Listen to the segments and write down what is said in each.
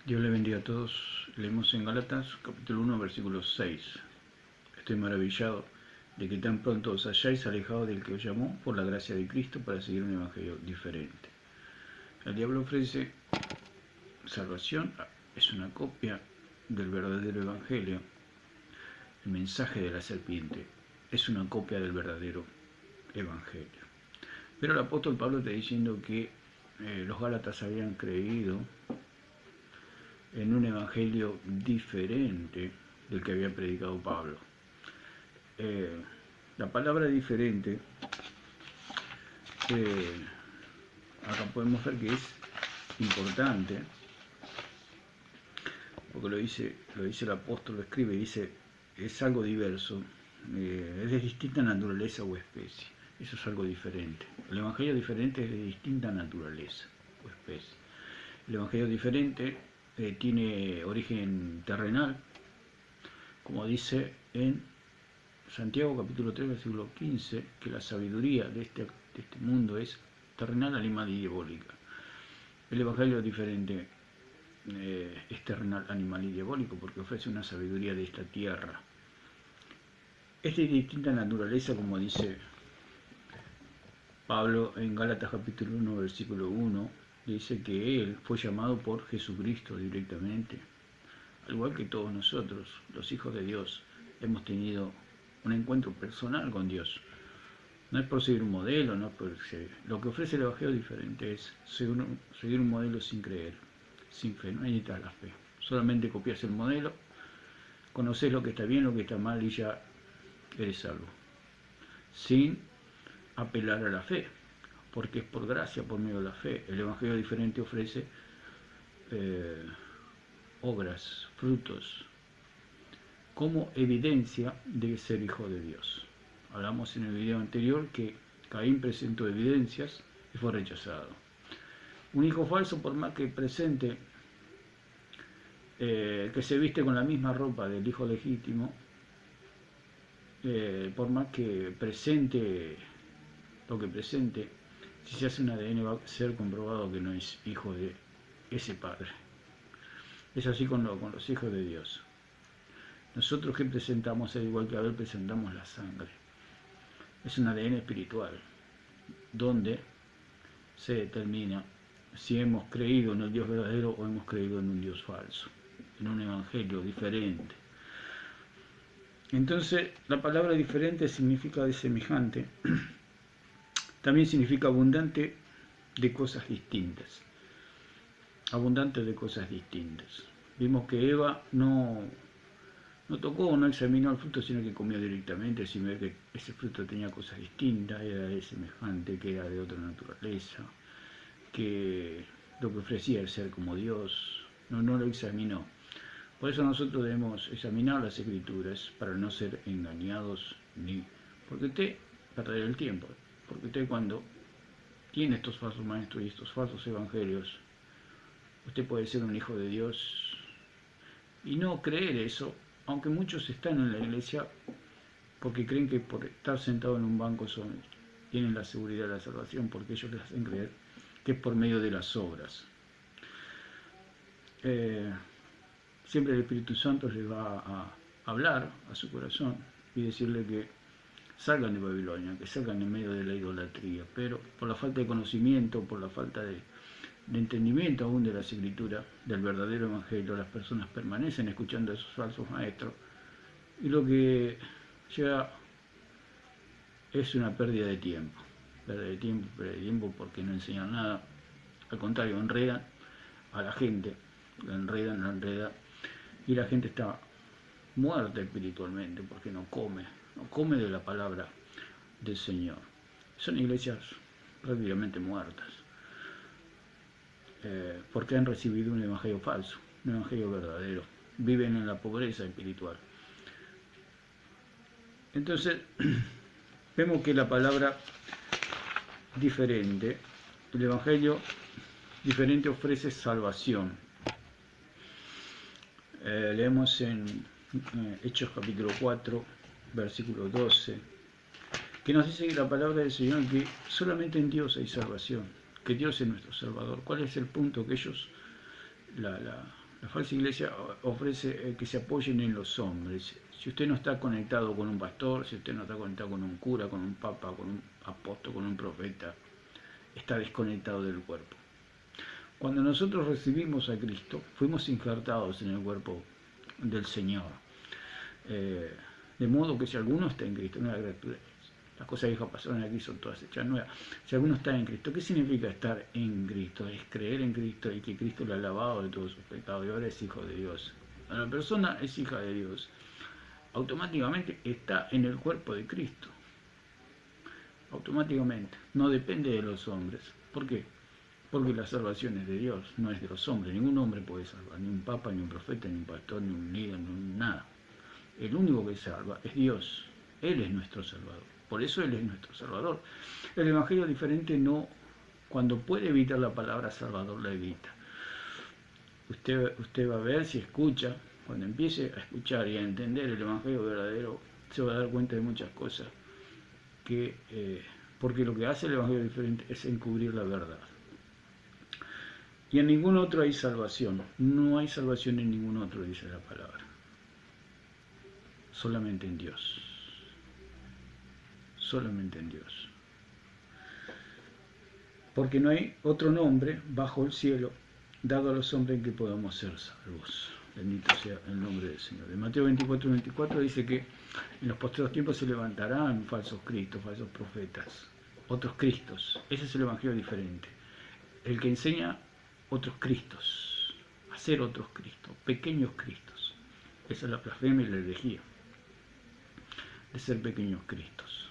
Dios le bendiga a todos. Leemos en Gálatas capítulo 1 versículo 6. Estoy maravillado de que tan pronto os hayáis alejado del que os llamó por la gracia de Cristo para seguir un evangelio diferente. El diablo ofrece salvación, es una copia del verdadero evangelio. El mensaje de la serpiente es una copia del verdadero evangelio. Pero el apóstol Pablo está diciendo que los Gálatas habían creído en un evangelio diferente del que había predicado Pablo. La palabra diferente, acá podemos ver que es importante, porque lo dice el apóstol, lo escribe, dice, es algo diverso, es de distinta naturaleza o especie. Eso es algo diferente. El evangelio diferente es de distinta naturaleza o especie. El evangelio diferente tiene origen terrenal, como dice en Santiago capítulo 3 versículo 15, que la sabiduría de este mundo es terrenal, animal y diabólica. El evangelio diferente es terrenal, animal y diabólico porque ofrece una sabiduría de esta tierra. Es de distinta naturaleza, como dice Pablo en Gálatas capítulo 1 versículo 1, dice que él fue llamado por Jesucristo directamente, al igual que todos nosotros, los hijos de Dios, hemos tenido un encuentro personal con Dios. No es por seguir un modelo, no es por seguir. Lo que ofrece el Evangelio diferente es seguir un modelo sin creer, sin fe, no necesitas la fe. Solamente copias el modelo, conoces lo que está bien, lo que está mal y ya eres salvo. Sin apelar a la fe, porque es por gracia, por medio de la fe. El Evangelio diferente ofrece obras, frutos, como evidencia de ser hijo de Dios. Hablamos en el video anterior que Caín presentó evidencias y fue rechazado. Un hijo falso, por más que presente, que se viste con la misma ropa del hijo legítimo, por más que presente lo que presente, si se hace un ADN va a ser comprobado que no es hijo de ese padre. Es así con los hijos de Dios. Nosotros que presentamos, al igual que Abel, presentamos la sangre. Es un ADN espiritual, donde se determina si hemos creído en el Dios verdadero o hemos creído en un Dios falso, en un evangelio diferente. Entonces, la palabra diferente significa de semejante, también significa abundante de cosas distintas. Abundante de cosas distintas. Vimos que Eva no tocó, no examinó el fruto, sino que comió directamente, sin ver que ese fruto tenía cosas distintas, era de semejante, que era de otra naturaleza, que lo que ofrecía el ser como Dios, no lo examinó. Por eso nosotros debemos examinar las Escrituras para no ser engañados, ni porque usted perder el tiempo, porque usted cuando tiene estos falsos maestros y estos falsos evangelios, usted puede ser un hijo de Dios y no creer eso, aunque muchos están en la iglesia porque creen que por estar sentado en un banco tienen la seguridad de la salvación, porque ellos les hacen creer que es por medio de las obras. Siempre el Espíritu Santo les va a hablar a su corazón y decirle que salgan de Babilonia, que salgan en medio de la idolatría, pero por la falta de conocimiento, por la falta de entendimiento aún de las Escrituras, del verdadero Evangelio, las personas permanecen escuchando a esos falsos maestros y lo que llega es una pérdida de tiempo porque no enseñan nada, al contrario, enredan a la gente, la enredan y la gente está muerta espiritualmente porque no come de la palabra del Señor. Son iglesias prácticamente muertas. Porque han recibido un evangelio falso, un evangelio verdadero, viven en la pobreza espiritual. Entonces, vemos que la palabra diferente, el evangelio diferente ofrece salvación. Leemos en Hechos capítulo 4, versículo 12, que nos dice que la palabra del Señor que solamente en Dios hay salvación, que Dios es nuestro Salvador. ¿Cuál es el punto? Que ellos, La falsa iglesia ofrece que se apoyen en los hombres. Si usted no está conectado con un pastor, si usted no está conectado con un cura, con un papa, con un apóstol, con un profeta, está desconectado del cuerpo. Cuando nosotros recibimos a Cristo, fuimos injertados en el cuerpo del Señor. De modo que si alguno está en Cristo, nueva criatura, las cosas viejas pasaron, aquí son todas hechas nuevas. Si alguno está en Cristo, ¿qué significa estar en Cristo? Es creer en Cristo y que Cristo lo ha lavado de todos sus pecados y ahora es hijo de Dios. Cuando la persona es hija de Dios, automáticamente está en el cuerpo de Cristo. Automáticamente. No depende de los hombres. ¿Por qué? Porque la salvación es de Dios, no es de los hombres. Ningún hombre puede salvar, ni un papa, ni un profeta, ni un pastor, ni un líder, ni nada. El único que salva es Dios. Él es nuestro Salvador. Por eso Él es nuestro Salvador. El Evangelio diferente no, cuando puede evitar la palabra Salvador, la evita. Usted va a ver si escucha, cuando empiece a escuchar y a entender el Evangelio verdadero, se va a dar cuenta de muchas cosas. Porque lo que hace el Evangelio diferente es encubrir la verdad. Y en ningún otro hay salvación. No hay salvación en ningún otro, dice la palabra. Solamente en Dios. Solamente en Dios. Porque no hay otro nombre bajo el cielo dado a los hombres en que podamos ser salvos. Bendito sea el nombre del Señor. En Mateo 24 dice que en los postreros tiempos se levantarán falsos cristos, falsos profetas, otros cristos. Ese es el evangelio diferente. El que enseña otros cristos, hacer otros cristos, pequeños cristos. Esa es la blasfemia y la herejía de ser pequeños cristos.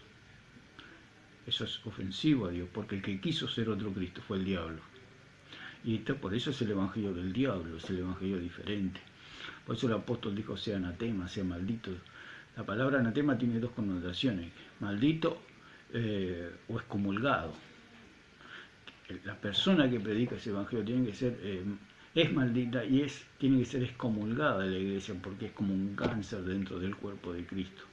Eso es ofensivo a Dios, porque el que quiso ser otro Cristo fue el diablo. Y por eso es el evangelio del diablo, es el evangelio diferente. Por eso el apóstol dijo, sea anatema, sea maldito. La palabra anatema tiene dos connotaciones, maldito o excomulgado. La persona que predica ese evangelio tiene que ser, es maldita y tiene que ser excomulgada de la iglesia, porque es como un cáncer dentro del cuerpo de Cristo.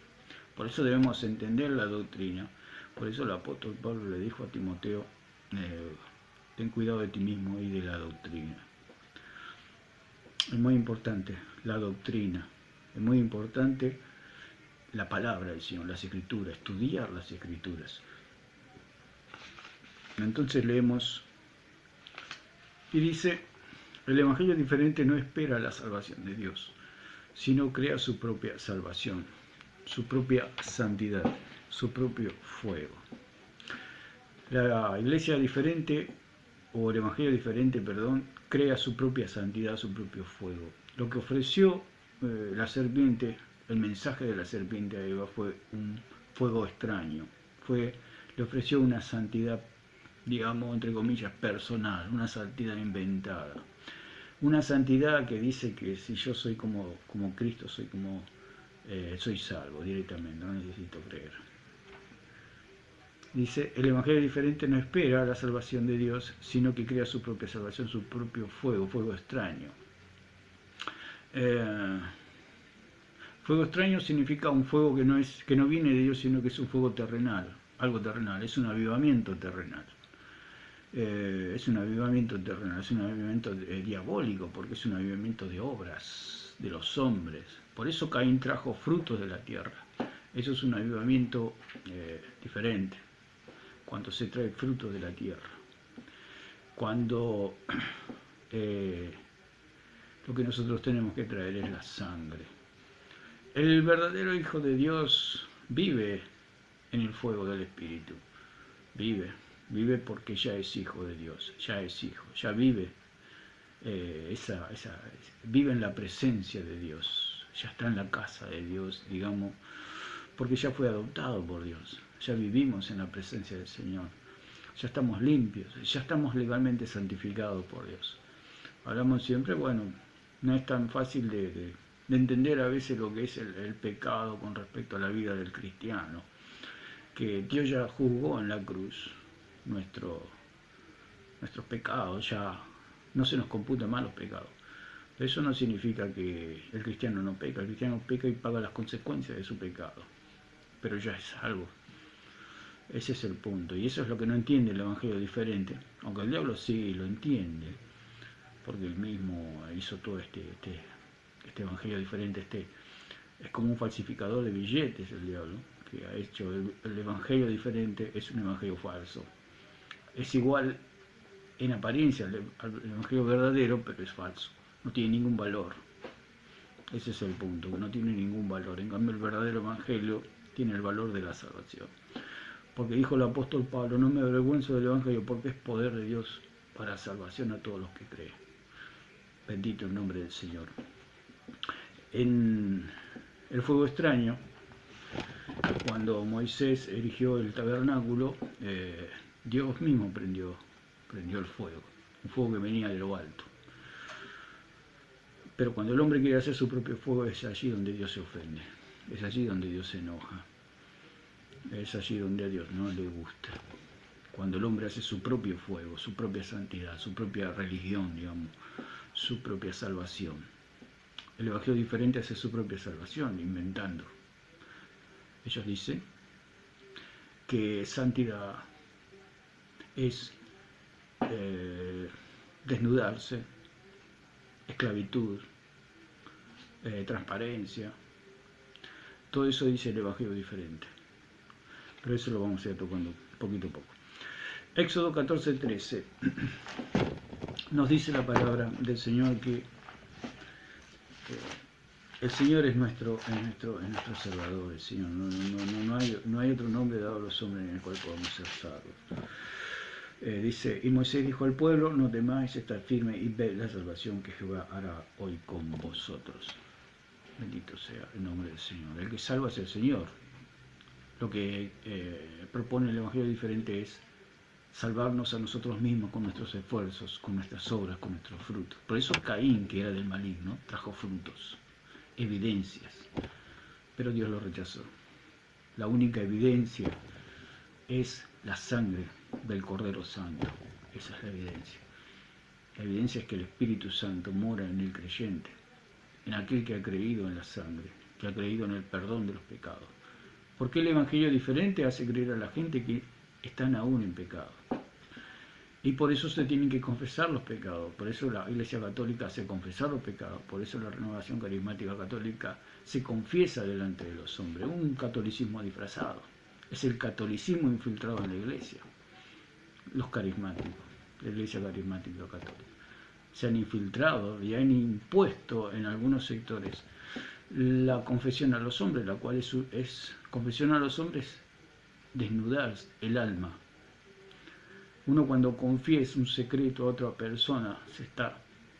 Por eso debemos entender la doctrina. Por eso el apóstol Pablo le dijo a Timoteo, ten cuidado de ti mismo y de la doctrina. Es muy importante la doctrina, es muy importante la palabra del Señor, las escrituras, estudiar las escrituras. Entonces leemos y dice, el evangelio diferente no espera la salvación de Dios, sino crea su propia salvación, su propia santidad, su propio fuego. La iglesia diferente, o el evangelio diferente, perdón, crea su propia santidad, su propio fuego. Lo que ofreció la serpiente, el mensaje de la serpiente a Eva fue un fuego extraño. Le ofreció una santidad, digamos, entre comillas, personal, una santidad inventada. Una santidad que dice que si yo soy como Cristo, soy salvo directamente, no necesito creer. Dice, el evangelio diferente no espera la salvación de Dios, sino que crea su propia salvación, su propio fuego extraño. Fuego extraño significa un fuego que no viene de Dios, sino que es un fuego terrenal, algo terrenal, es un avivamiento terrenal. Es un avivamiento terrenal, es un avivamiento diabólico, porque es un avivamiento de obras, de los hombres. Por eso Caín trajo frutos de la tierra. Eso es un avivamiento diferente, cuando se trae fruto de la tierra. Cuando lo que nosotros tenemos que traer es la sangre. El verdadero Hijo de Dios vive en el fuego del Espíritu. Vive porque ya es hijo de Dios, ya es hijo, ya vive, vive en la presencia de Dios, ya está en la casa de Dios, digamos, porque ya fue adoptado por Dios, ya vivimos en la presencia del Señor, ya estamos limpios, ya estamos legalmente santificados por Dios. Hablamos siempre, bueno, no es tan fácil de entender a veces lo que es el pecado con respecto a la vida del cristiano, que Dios ya juzgó en la cruz nuestros pecados, ya no se nos computan más los pecados. Pero eso no significa que el cristiano no peca, el cristiano peca y paga las consecuencias de su pecado, pero ya es salvo. Ese es el punto, y eso es lo que no entiende el evangelio diferente, aunque el diablo sí lo entiende. porque él mismo hizo todo este evangelio diferente, es como un falsificador de billetes el diablo, que ha hecho el evangelio diferente, es un evangelio falso. Es igual en apariencia al evangelio verdadero, pero es falso, no tiene ningún valor. Ese es el punto, que no tiene ningún valor. En cambio el verdadero evangelio tiene el valor de la salvación. Porque dijo el apóstol Pablo, no me avergüenzo del evangelio porque es poder de Dios para salvación a todos los que creen. Bendito el nombre del Señor. En el fuego extraño, cuando Moisés erigió el tabernáculo, Dios mismo prendió el fuego, un fuego que venía de lo alto. Pero cuando el hombre quiere hacer su propio fuego, es allí donde Dios se ofende, es allí donde Dios se enoja, es allí donde a Dios no le gusta. Cuando el hombre hace su propio fuego, su propia santidad, su propia religión, digamos, su propia salvación. El evangelio diferente hace su propia salvación, inventando. Ellos dicen que santidad es desnudarse, esclavitud, transparencia. Todo eso dice el evangelio diferente. Pero eso lo vamos a ir tocando poquito a poco. Éxodo 14:13 nos dice la palabra del Señor que el Señor es nuestro Salvador, el Señor. No hay otro nombre dado a los hombres en el cual podamos ser salvos. Dice, y Moisés dijo al pueblo, no temáis, estad firme y ved la salvación que Jehová hará hoy con vosotros. Bendito sea el nombre del Señor. El que salva es el Señor. Lo que propone el Evangelio diferente es salvarnos a nosotros mismos con nuestros esfuerzos, con nuestras obras, con nuestros frutos. Por eso Caín, que era del maligno, trajo frutos, evidencias, pero Dios lo rechazó. La única evidencia es la sangre del Cordero Santo. Esa es la evidencia. La evidencia es que el Espíritu Santo mora en el creyente, en aquel que ha creído en la sangre, que ha creído en el perdón de los pecados. Porque el Evangelio diferente hace creer a la gente que están aún en pecado. Y por eso se tienen que confesar los pecados. Por eso la Iglesia Católica hace confesar los pecados. Por eso la Renovación Carismática Católica se confiesa delante de los hombres. Un catolicismo disfrazado. Es el catolicismo infiltrado en la Iglesia. Los carismáticos, la Iglesia Carismática Católica, se han infiltrado y han impuesto en algunos sectores la confesión a los hombres, la cual es confesión a los hombres, desnudar el alma. Uno cuando confiesa un secreto a otra persona se está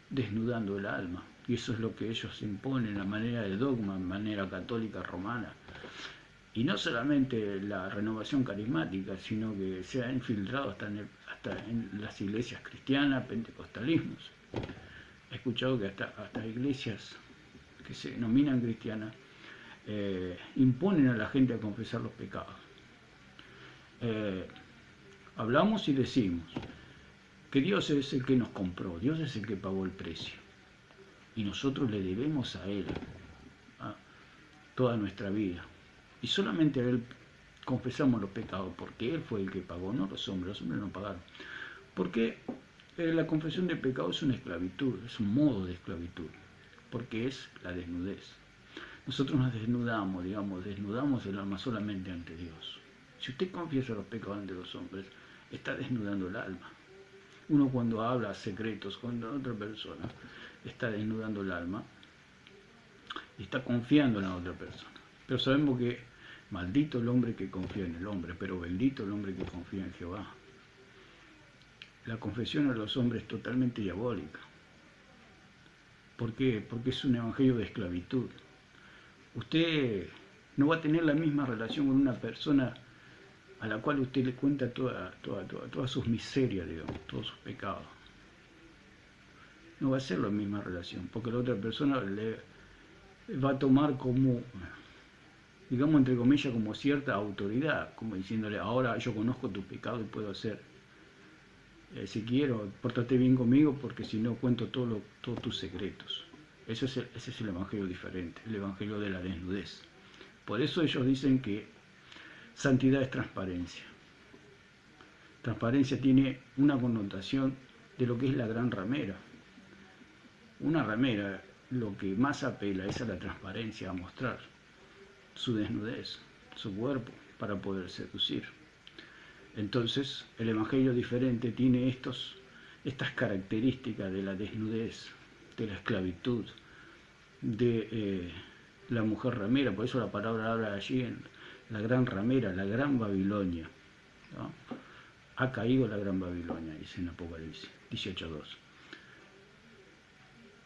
desnudando el alma, y eso es lo que ellos imponen a manera de dogma, a manera católica romana. Y no solamente la renovación carismática, sino que se ha infiltrado hasta en las iglesias cristianas, pentecostalismos. He escuchado que hasta iglesias que se denominan cristianas imponen a la gente a confesar los pecados. Hablamos y decimos que Dios es el que nos compró, Dios es el que pagó el precio. Y nosotros le debemos a Él toda nuestra vida. Y solamente a Él confesamos los pecados, porque Él fue el que pagó, no los hombres no pagaron. Porque la confesión de pecado es una esclavitud, es un modo de esclavitud, porque es la desnudez. Nosotros nos desnudamos, desnudamos el alma solamente ante Dios. Si usted confiesa los pecados ante los hombres, está desnudando el alma. Uno cuando habla secretos con otra persona, está desnudando el alma y está confiando en la otra persona. Pero sabemos que maldito el hombre que confía en el hombre, pero bendito el hombre que confía en Jehová. La confesión a los hombres es totalmente diabólica. ¿Por qué? Porque es un evangelio de esclavitud. Usted no va a tener la misma relación con una persona a la cual usted le cuenta todas sus miserias, digamos, todos sus pecados. No va a ser la misma relación, porque la otra persona le va a tomar como, digamos entre comillas, como cierta autoridad, como diciéndole, ahora yo conozco tu pecado y puedo hacer, si quiero, pórtate bien conmigo, porque si no cuento todos tus secretos. Ese es el evangelio diferente, el evangelio de la desnudez. Por eso ellos dicen que santidad es transparencia. Transparencia tiene una connotación de lo que es la gran ramera. Una ramera lo que más apela es a la transparencia, a mostrar su desnudez, su cuerpo, para poder seducir. Entonces, el Evangelio diferente tiene estas características de la desnudez, de la esclavitud, de la mujer ramera. Por eso la palabra habla allí en la gran ramera, la gran Babilonia, ¿no? Ha caído la gran Babilonia, dice en Apocalipsis 18:2.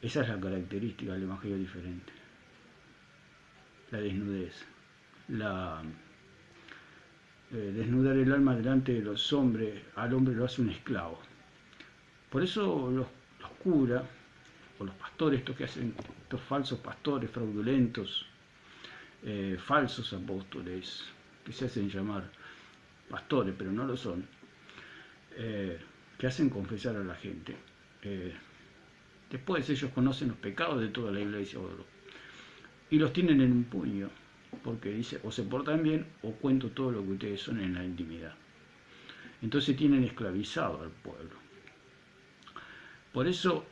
Esa es la característica del Evangelio diferente. La desnudez, la desnudar el alma delante de los hombres, al hombre lo hace un esclavo. Por eso los curas o los pastores, estos que hacen, estos falsos pastores fraudulentos, falsos apóstoles, que se hacen llamar pastores, pero no lo son, que hacen confesar a la gente. Después ellos conocen los pecados de toda la iglesia y los tienen en un puño, porque dice, o se portan bien o cuento todo lo que ustedes son en la intimidad. Entonces tienen esclavizado al pueblo. Por eso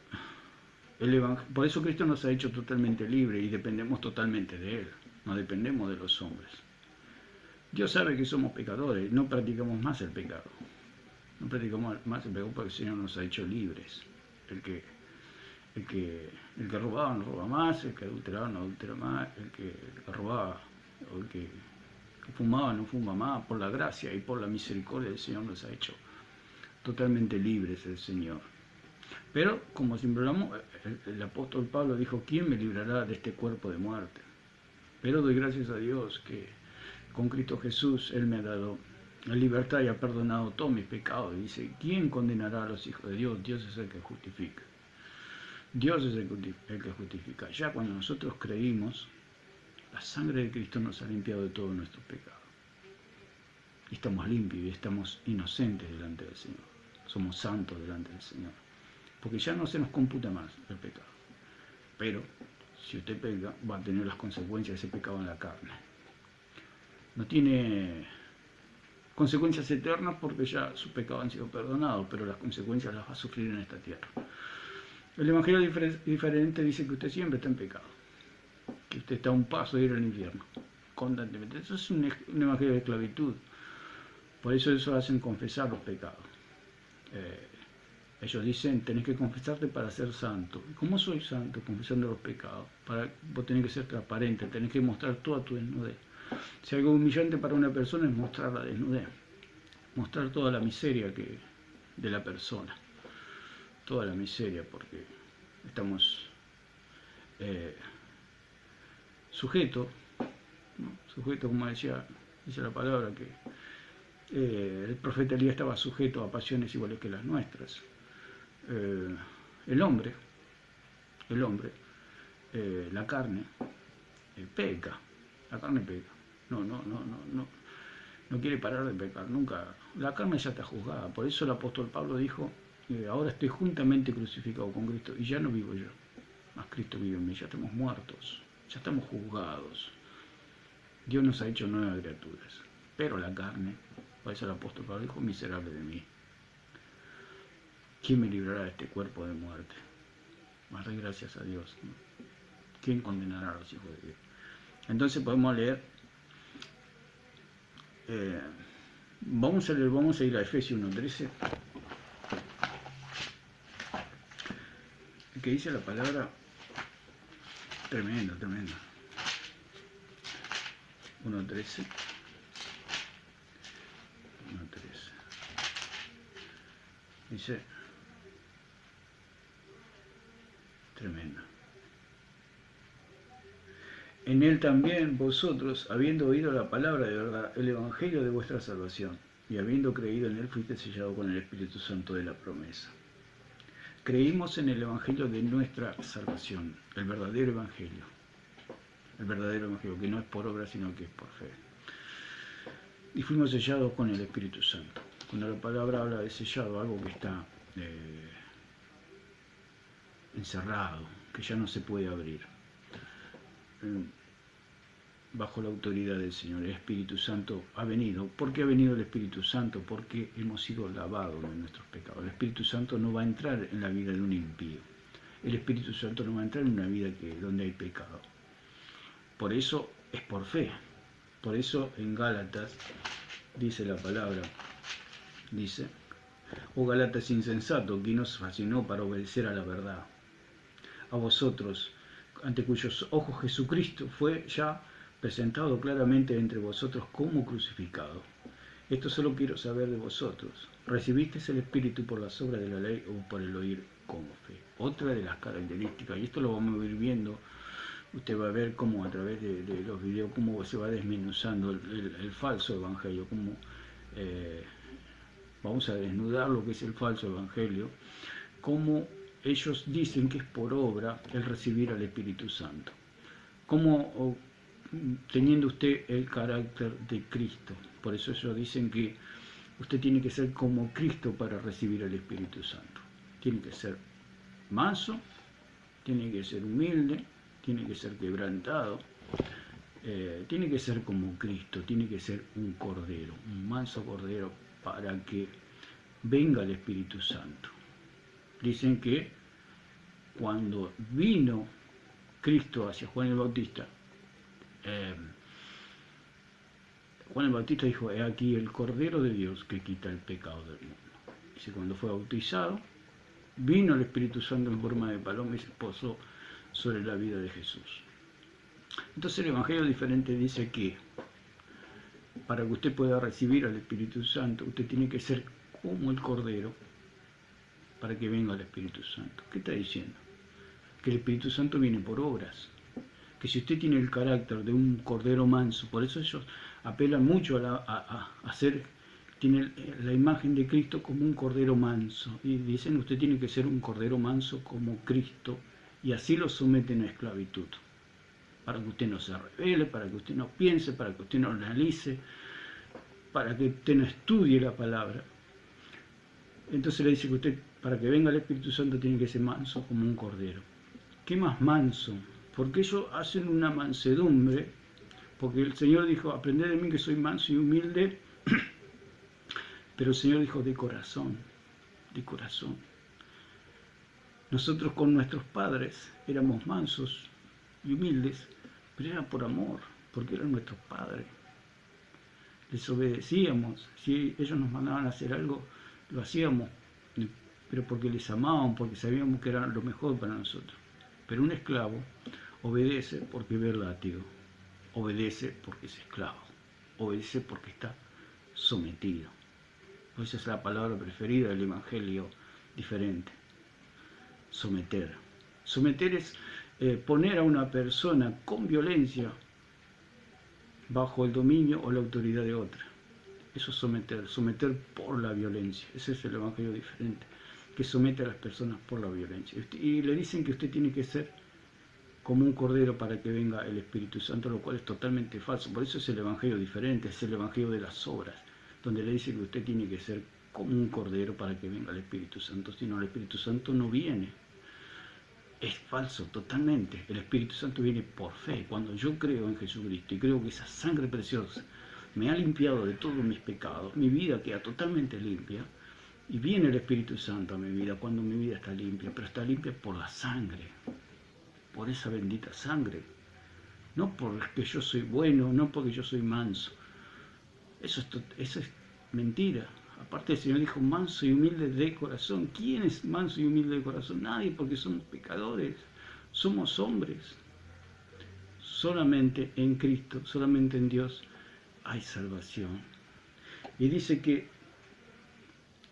Cristo nos ha hecho totalmente libres y dependemos totalmente de Él, no dependemos de los hombres. Dios sabe que somos pecadores, no practicamos más el pecado. No practicamos más el pecado porque el Señor nos ha hecho libres. El que robaba no roba más, el que adulteraba no adultera más, el que robaba o el que fumaba no fuma más. Por la gracia y por la misericordia del Señor nos ha hecho totalmente libres el Señor. Pero, como siempre hablamos, el apóstol Pablo dijo, ¿quién me librará de este cuerpo de muerte? Pero doy gracias a Dios que con Cristo Jesús Él me ha dado la libertad y ha perdonado todos mis pecados. Y dice, ¿quién condenará a los hijos de Dios? Dios es el que justifica. Dios es el que justifica. Ya cuando nosotros creímos, la sangre de Cristo nos ha limpiado de todos nuestros pecados. Y estamos limpios y estamos inocentes delante del Señor. Somos santos delante del Señor. Porque ya no se nos computa más el pecado. Pero, si usted peca, va a tener las consecuencias de ese pecado en la carne. No tiene consecuencias eternas porque ya sus pecados han sido perdonados, pero las consecuencias las va a sufrir en esta tierra. El Evangelio diferente dice que usted siempre está en pecado, que usted está a un paso de ir al infierno, constantemente. Eso es un Evangelio de esclavitud. Por eso hacen confesar los pecados. Ellos dicen, tenés que confesarte para ser santo. ¿Cómo soy santo? Confesando los pecados. Vos tenés que ser transparente, tenés que mostrar toda tu desnudez. Si algo humillante para una persona es mostrar la desnudez, mostrar toda la miseria de la persona, toda la miseria, porque estamos sujetos, ¿no? Sujetos, como dice la palabra, que el profeta Elías estaba sujeto a pasiones iguales que las nuestras. El hombre, la carne, peca, la carne peca. No quiere parar de pecar, nunca. La carne ya está juzgada. Por eso el apóstol Pablo dijo, ahora estoy juntamente crucificado con Cristo y ya no vivo yo, más Cristo vive en mí. Ya estamos muertos, ya estamos juzgados. Dios nos ha hecho nuevas criaturas, pero la carne, por eso el apóstol Pablo dijo, miserable de mí. ¿Quién me librará de este cuerpo de muerte? Más de gracias a Dios, ¿no? ¿Quién condenará a los hijos de Dios? Entonces podemos leer, vamos a ir a Efesios 1:13, que dice la palabra tremenda. 1:13. Dice, tremendo. En él también vosotros, habiendo oído la palabra de verdad, el evangelio de vuestra salvación, y habiendo creído en él, fuiste sellado con el Espíritu Santo de la promesa. Creímos en el evangelio de nuestra salvación, el verdadero evangelio, que no es por obra, sino que es por fe. Y fuimos sellados con el Espíritu Santo. Cuando la palabra habla de sellado, algo que está encerrado, que ya no se puede abrir, bajo la autoridad del Señor. El Espíritu Santo ha venido. ¿Por qué ha venido el Espíritu Santo? Porque hemos sido lavados de nuestros pecados. El Espíritu Santo no va a entrar en la vida de un impío. el Espíritu Santo no va a entrar en una vida donde hay pecado. Por eso es por fe. Por eso en Gálatas dice la palabra, dice: oh Gálatas insensato, ¿quién os fascinó para obedecer a la verdad? A vosotros, ante cuyos ojos Jesucristo fue ya presentado claramente entre vosotros como crucificado. Esto solo quiero saber de vosotros: ¿recibisteis el Espíritu por las obras de la ley o por el oír con fe? Otra de las características, y esto lo vamos a ir viendo, usted va a ver cómo a través de los videos, cómo se va desmenuzando el falso evangelio, cómo vamos a desnudar lo que es el falso evangelio, cómo ellos dicen que es por obra el recibir al Espíritu Santo. Cómo teniendo usted el carácter de Cristo. Por eso ellos dicen que usted tiene que ser como Cristo para recibir al Espíritu Santo. Tiene que ser manso, tiene que ser humilde, tiene que ser quebrantado, tiene que ser como Cristo, tiene que ser un cordero, un manso cordero, para que venga el Espíritu Santo. Dicen que cuando vino Cristo hacia Juan el Bautista, Juan el Bautista dijo: he aquí el Cordero de Dios que quita el pecado del mundo. Dice, cuando fue bautizado, vino el Espíritu Santo en forma de paloma y se posó sobre la vida de Jesús. Entonces el Evangelio diferente dice que para que usted pueda recibir al Espíritu Santo, usted tiene que ser como el Cordero para que venga el Espíritu Santo. ¿Qué está diciendo? Que el Espíritu Santo viene por obras. Que si usted tiene el carácter de un cordero manso, por eso ellos apelan mucho a hacer, tienen la imagen de Cristo como un cordero manso, y dicen: usted tiene que ser un cordero manso como Cristo, y así lo someten a esclavitud, para que usted no se rebele, para que usted no piense, para que usted no analice, para que usted no estudie la palabra. Entonces le dice que usted, para que venga el Espíritu Santo, tiene que ser manso como un cordero. ¿Qué más manso? Porque ellos hacen una mansedumbre, porque el Señor dijo: aprended de mí que soy manso y humilde, pero el Señor dijo: de corazón, de corazón. Nosotros con nuestros padres éramos mansos y humildes, pero era por amor, porque eran nuestros padres. Les obedecíamos, si ellos nos mandaban a hacer algo, lo hacíamos, pero porque les amábamos, porque sabíamos que era lo mejor para nosotros. Pero un esclavo obedece porque ve el látigo, obedece porque es esclavo, obedece porque está sometido. Esa es la palabra preferida del Evangelio diferente: someter. Someter es poner a una persona con violencia bajo el dominio o la autoridad de otra. Eso es someter, someter por la violencia. Ese es el Evangelio diferente, que somete a las personas por la violencia. Y le dicen que usted tiene que ser como un cordero para que venga el Espíritu Santo, lo cual es totalmente falso. Por eso es el Evangelio diferente, es el Evangelio de las obras, donde le dice que usted tiene que ser como un cordero para que venga el Espíritu Santo. Si no, el Espíritu Santo no viene. Es falso, totalmente. El Espíritu Santo viene por fe. Cuando yo creo en Jesucristo y creo que esa sangre preciosa me ha limpiado de todos mis pecados, mi vida queda totalmente limpia, y viene el Espíritu Santo a mi vida cuando mi vida está limpia, pero está limpia por la sangre, por esa bendita sangre, no porque yo soy bueno, no porque yo soy manso. Eso es mentira. Aparte, el Señor dijo: manso y humilde de corazón. ¿Quién es manso y humilde de corazón? Nadie, porque somos pecadores, somos hombres. Solamente en Cristo, solamente en Dios hay salvación. Y dice que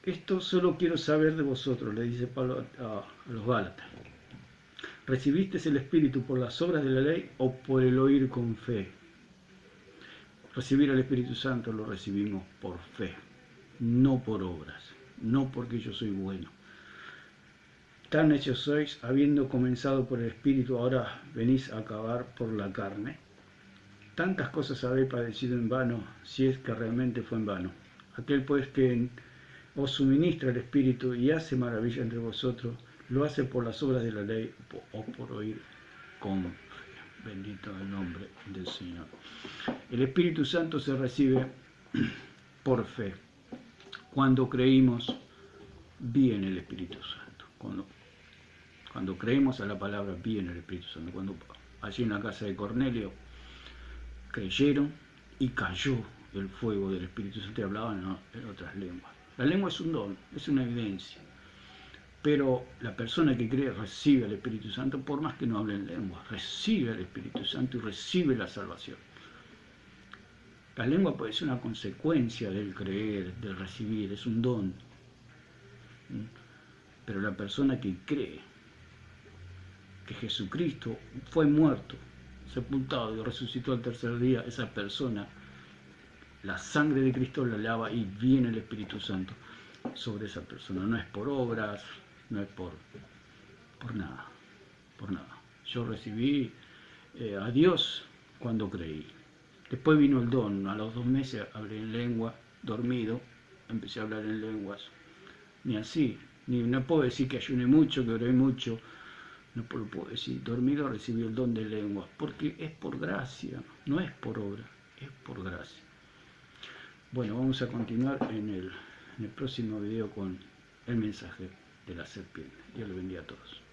esto solo quiero saber de vosotros, le dice Pablo a los Gálatas: ¿recibisteis el Espíritu por las obras de la ley o por el oír con fe? Recibir al Espíritu Santo lo recibimos por fe, no por obras, no porque yo soy bueno. Tan hechos sois, habiendo comenzado por el Espíritu, ahora venís a acabar por la carne. Tantas cosas habéis padecido en vano, si es que realmente fue en vano. Aquel pues que os suministra el Espíritu y hace maravilla entre vosotros, lo hace por las obras de la ley o por oír con fe. Bendito el nombre del Señor. El Espíritu Santo se recibe por fe. Cuando creímos, viene el Espíritu Santo. Cuando creemos a la palabra, viene el Espíritu Santo. Cuando allí en la casa de Cornelio creyeron y cayó el fuego del Espíritu Santo y hablaban en otras lenguas. La lengua es un don, es una evidencia. Pero la persona que cree recibe el Espíritu Santo, por más que no hable en lengua, recibe el Espíritu Santo y recibe la salvación. La lengua puede ser una consecuencia del creer, del recibir, es un don. Pero la persona que cree que Jesucristo fue muerto, sepultado y resucitó al tercer día, esa persona, la sangre de Cristo la lava y viene el Espíritu Santo sobre esa persona. No es por obras, no es por nada, por nada. Yo recibí a Dios cuando creí. Después vino el don, a los 2 meses hablé en lengua, dormido, empecé a hablar en lenguas. Ni así, no puedo decir que ayuné mucho, que oré mucho, no lo puedo decir. Dormido recibí el don de lenguas, porque es por gracia, no es por obra, es por gracia. Bueno, vamos a continuar en el próximo video con el mensaje de la serpiente. Dios le bendiga a todos.